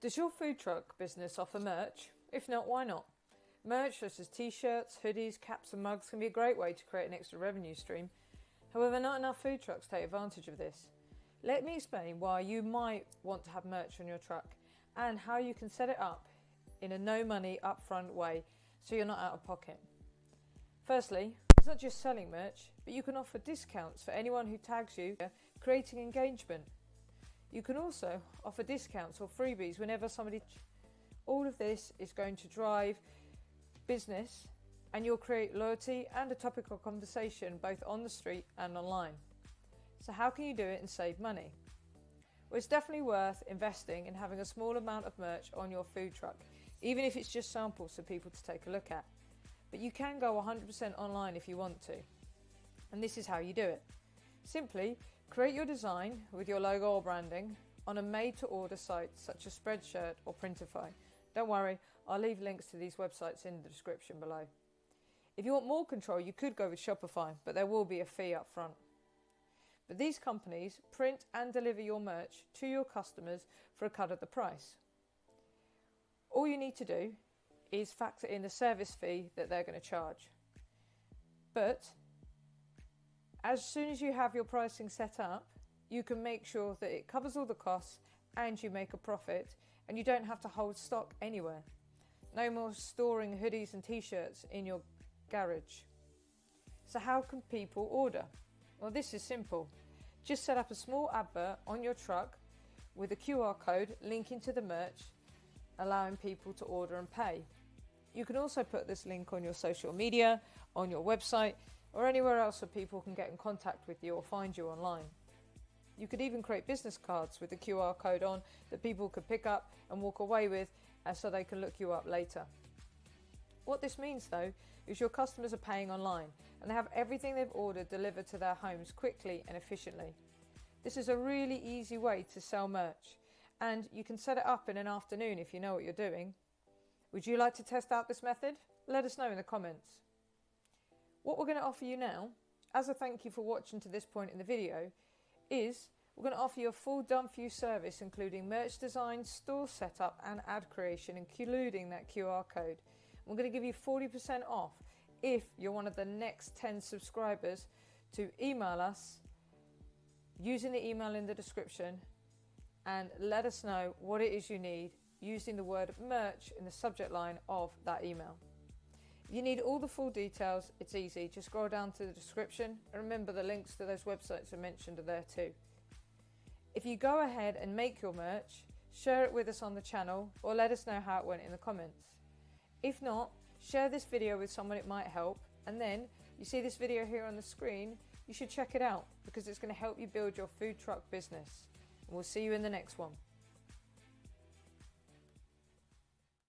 Does your food truck business offer merch? If not, why not? Merch such as t-shirts, hoodies, caps and mugs can be a great way to create an extra revenue stream. However, not enough food trucks take advantage of this. Let me explain why you might want to have merch on your truck and how you can set it up in a no money upfront way so you're not out of pocket. Firstly, it's not just selling merch, but you can offer discounts for anyone who tags you, creating engagement. You can also offer discounts or freebies whenever somebody... All of this is going to drive business, and you'll create loyalty and a topic of conversation both on the street and online. So how can you do it and save money? Well, it's definitely worth investing in having a small amount of merch on your food truck, even if it's just samples for people to take a look at. But you can go 100% online if you want to. And this is how you do it. Simply create your design with your logo or branding on a made-to-order site such as Spreadshirt or Printify. Don't worry, I'll leave links to these websites in the description below. If you want more control, you could go with Shopify, but there will be a fee up front. But these companies print and deliver your merch to your customers for a cut of the price. All you need to do is factor in the service fee that they're going to charge. But as soon as you have your pricing set up, you can make sure that it covers all the costs and you make a profit, and you don't have to hold stock anywhere. No more storing hoodies and t-shirts in your garage. So how can people order? Well, this is simple. Just set up a small advert on your truck with a QR code linking to the merch, allowing people to order and pay. You can also put this link on your social media, on your website, or anywhere else so people can get in contact with you or find you online. You could even create business cards with the QR code on that people could pick up and walk away with so they can look you up later. What this means though is your customers are paying online and they have everything they've ordered delivered to their homes quickly and efficiently. This is a really easy way to sell merch, and you can set it up in an afternoon if you know what you're doing. Would you like to test out this method? Let us know in the comments. What we're going to offer you now, as a thank you for watching to this point in the video, is we're going to offer you a full done-for-you service including merch design, store setup and ad creation, including that QR code. We're going to give you 40% off if you're one of the next 10 subscribers to email us using the email in the description and let us know what it is you need using the word merch in the subject line of that email. If you need all the full details, it's easy. Just scroll down to the description and remember the links to those websites I mentioned are there too. If you go ahead and make your merch, share it with us on the channel or let us know how it went in the comments. If not, share this video with someone it might help, and then you see this video here on the screen, you should check it out because it's going to help you build your food truck business. And we'll see you in the next one.